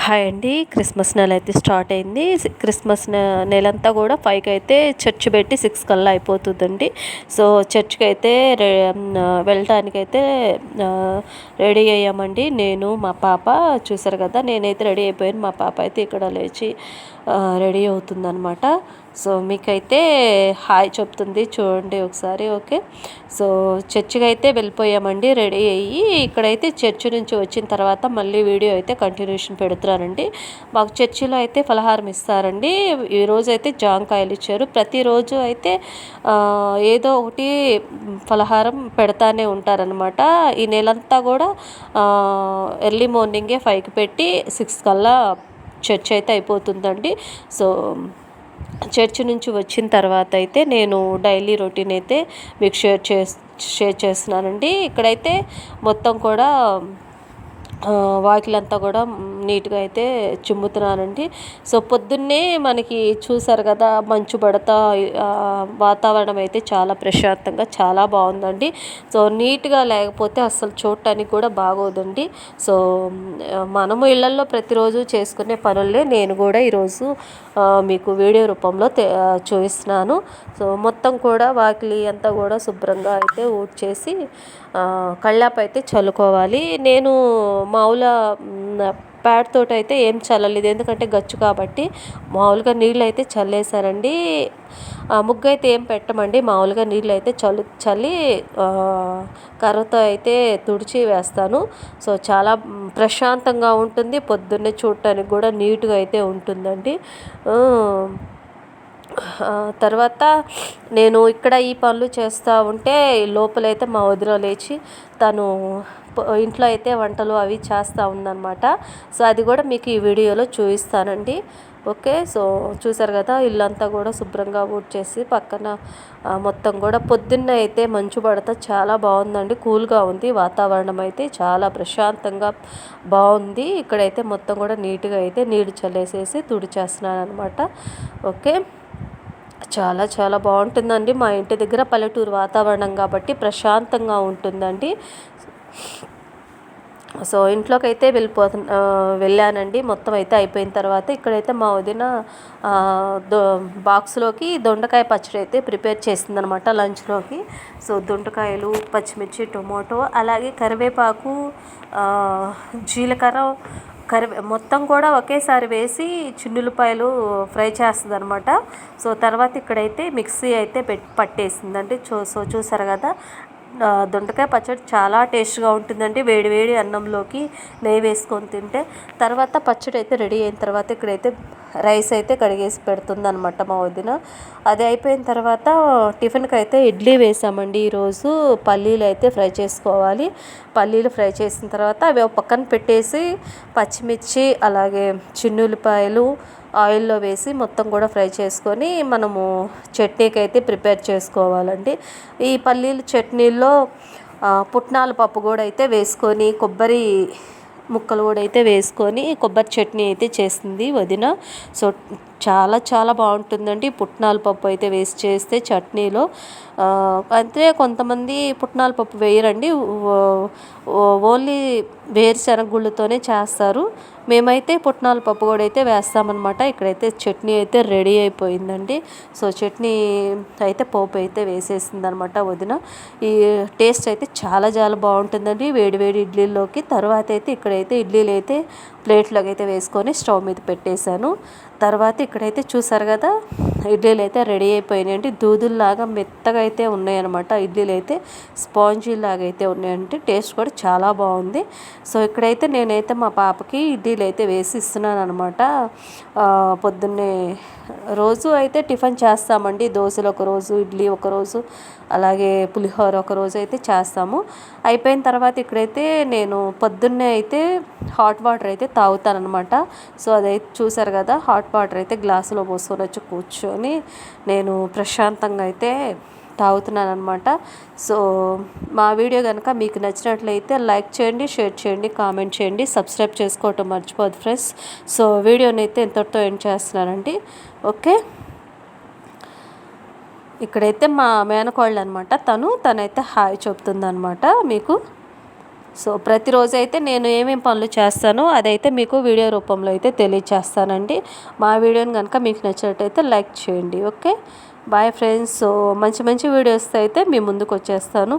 Hi అండి. Christmas నెల అయితే స్టార్ట్ అయింది. క్రిస్మస్ నెలంతా కూడా 5కి అయితే చర్చ్ పెట్టి 6 కల్లా అయిపోతుందండి. సో చర్చ్కి అయితే వెళ్ళటానికైతే రెడీ అయ్యామండి. నేను మా పాప చూసారు కదా, నేనైతే రెడీ అయిపోయాను. మా పాప అయితే ఇక్కడ లేచి రెడీ అవుతుందన్నమాట. సో మీకైతే హాయ్ చెప్తుంది చూడండి ఒకసారి. ఓకే, సో చర్చికి అయితే వెళ్ళిపోయామండి రెడీ అయ్యి. ఇక్కడైతే చర్చి నుంచి వచ్చిన తర్వాత మళ్ళీ వీడియో అయితే కంటిన్యూషన్ పెడుతున్నానండి. మాకు చర్చిలో అయితే ఫలహారం ఇస్తారండి. ఈరోజు అయితే జాంకాయలు ఇచ్చారు. ప్రతిరోజు అయితే ఏదో ఒకటి ఫలహారం పెడతానే ఉంటారనమాట. ఈ నెలంతా కూడా ఎర్లీ మార్నింగే 5కి పెట్టి 6 కల్లా చర్చ్ అయితే అయిపోతుందండి. సో చర్చ్ నుంచి వచ్చిన తర్వాత అయితే నేను డైలీ రొటీన్ అయితే మీకు షేర్ చేస్తున్నానండి. ఇక్కడైతే మొత్తం కూడా వాకిలంతా కూడా నీట్గా అయితే చిమ్ముతున్నానండి. సో పొద్దున్నే మనకి చూసారు కదా, మంచు పడతా వాతావరణం అయితే చాలా ప్రశాంతంగా చాలా బాగుందండి. సో నీట్గా లేకపోతే అసలు చూడటానికి కూడా బాగోదండి. సో మనము ఇళ్లల్లో ప్రతిరోజు చేసుకునే పనులే నేను కూడా ఈరోజు మీకు వీడియో రూపంలో చూపిస్తున్నాను. సో మొత్తం కూడా వాకిలి అంతా కూడా శుభ్రంగా అయితే ఊడ్చేసి కళ్ళాపు అయితే చల్లుకోవాలి. నేను మామూలుగా ప్యాడ్ తోటి అయితే ఏం చల్లలేదు, ఎందుకంటే గచ్చు కాబట్టి. మామూలుగా నీళ్ళు అయితే చల్లేసానండి. ముగ్గు అయితే ఏం పెట్టమండి, మామూలుగా నీళ్ళు అయితే చల్లి కర్రతో అయితే తుడిచి వేస్తాను. సో చాలా ప్రశాంతంగా ఉంటుంది. పొద్దున్నే చూడటానికి కూడా నీట్గా అయితే ఉంటుందండి. తర్వాత నేను ఇక్కడ ఈ పనులు చేస్తూ ఉంటే లోపలైతే మా వదిన లేచి తను ఇంట్లో అయితే వంటలు అవి చేస్తూ ఉందన్నమాట. సో అది కూడా మీకు ఈ వీడియోలో చూపిస్తానండి. ఓకే, సో చూసారు కదా, ఇల్లంతా కూడా శుభ్రంగా ఊడ్చేసి పక్కన మొత్తం కూడా పొద్దున్న అయితే మంచు పడతా చాలా బాగుందండి. కూల్గా ఉంది వాతావరణం అయితే చాలా ప్రశాంతంగా బాగుంది. ఇక్కడైతే మొత్తం కూడా నీట్గా అయితే నీళ్లు చల్లేసేసి తుడిచేస్తున్నాను అనమాట. ఓకే, చాలా చాలా బాగుంటుందండి. మా ఇంటి దగ్గర పల్లెటూరు వాతావరణం కాబట్టి ప్రశాంతంగా ఉంటుందండి. సో ఇంట్లోకి అయితే వెళ్ళానండి. మొత్తం అయితే అయిపోయిన తర్వాత ఇక్కడైతే మా వదిన బాక్స్లోకి దొండకాయ పచ్చడి అయితే ప్రిపేర్ చేసిందనమాట లంచ్లోకి. సో దొండకాయలు, పచ్చిమిర్చి, టొమాటో, అలాగే కరివేపాకు, జీలకర్ర, మొత్తం కూడా ఒకేసారి వేసి చిన్నులపాయలు ఫ్రై చేస్తుంది అనమాట. సో తర్వాత ఇక్కడైతే మిక్సీ అయితే పట్టేసిందండి. సో చూసారు కదా, దొండకాయ పచ్చడి చాలా టేస్ట్గా ఉంటుందండి వేడి వేడి అన్నంలోకి నెయ్యి వేసుకొని తింటే. తర్వాత పచ్చడి అయితే రెడీ అయిన తర్వాత ఇక్కడైతే రైస్ అయితే కడిగేసి పెడుతుంది అనమాట మా వదిన. అది అయిపోయిన తర్వాత టిఫిన్కి అయితే ఇడ్లీ వేసామండి. ఈరోజు పల్లీలు అయితే ఫ్రై చేసుకోవాలి. పల్లీలు ఫ్రై చేసిన తర్వాత అవి ఒక పక్కన పెట్టేసి పచ్చిమిర్చి అలాగే చిన్నులపాయలు ఆయిల్లో వేసి మొత్తం కూడా ఫ్రై చేసుకొని మనము చట్నీకి అయితే ప్రిపేర్ చేసుకోవాలండి. ఈ పల్లీల చట్నీలో పుట్నాల పప్పు కూడా అయితే వేసుకొని, కొబ్బరి ముక్కలు కూడా అయితే వేసుకొని కొబ్బరి చట్నీ అయితే చేస్తుంది వదిన. సో చాలా చాలా బాగుంటుందండి పుట్నాల పప్పు అయితే వేసి చేస్తే చట్నీలో. అంటే కొంతమంది పుట్నాల పప్పు వేయరండి, ఓన్లీ వేరుశనగ గుళ్ళతోనే చేస్తారు. మేమైతే పుట్నాల పప్పు కూడా అయితే వేస్తామన్నమాట. ఇక్కడైతే చట్నీ అయితే రెడీ అయిపోయిందండి. సో చట్నీ అయితే పోపు అయితే వేసేసింది అనమాట వదిన. ఈ టేస్ట్ అయితే చాలా చాలా బాగుంటుందండి వేడి వేడి ఇడ్లీలోకి. తర్వాత అయితే ఇక్కడైతే ఇడ్లీలు అయితే ప్లేట్లోకి అయితే వేసుకొని స్టవ్ మీద పెట్టేశాను. తర్వాత ఇక్కడైతే చూసారు కదా, ఇడ్లీలు అయితే రెడీ అయిపోయినాయండి. దూదుల్లాగా మెత్తగా అయితే ఉన్నాయన్నమాట. ఇడ్లీలు అయితే స్పాంజీలాగా అయితే ఉన్నాయంటే టేస్ట్ కూడా చాలా బాగుంది. సో ఇక్కడైతే నేనైతే మా పాపకి ఇడ్లీలు అయితే వేసి ఇస్తున్నాను అనమాట. పొద్దున్నే రోజు అయితే టిఫిన్ చేస్తామండి. దోశలు ఒకరోజు, ఇడ్లీ ఒకరోజు, అలాగే పులిహోర ఒకరోజు అయితే చేస్తాము. అయిపోయిన తర్వాత ఇక్కడైతే నేను పొద్దున్నే అయితే హాట్ వాటర్ అయితే తాగుతానమాట. సో అదైతే చూసారు కదా, హాట్ వాటర్ అయితే గ్లాసులో పోసుకొని వచ్చి కూర్చొని నేను ప్రశాంతంగా అయితే తాగుతున్నాను అనమాట. సో మా వీడియో కనుక మీకు నచ్చినట్లయితే లైక్ చేయండి, షేర్ చేయండి, కామెంట్ చేయండి, సబ్స్క్రైబ్ చేసుకోవటం మర్చిపోదు ఫ్రెండ్స్. సో వీడియోని అయితే ఇంతటితో ఎండ్ చేస్తున్నానండి. ఓకే, ఇక్కడైతే మా మేనకోళ్ళు అనమాట, తనైతే హాయ్ చెప్తుంది అనమాట మీకు. సో ప్రతిరోజు అయితే నేను ఏమేమి పనులు చేస్తానో అదైతే మీకు వీడియో రూపంలో అయితే తెలియచేస్తానండి. మా వీడియోని కనుక మీకు నచ్చినట్టయితే లైక్ చేయండి. Okay, bye friends. సో మంచి మంచి వీడియోస్తో అయితే మీ ముందుకు వచ్చేస్తాను.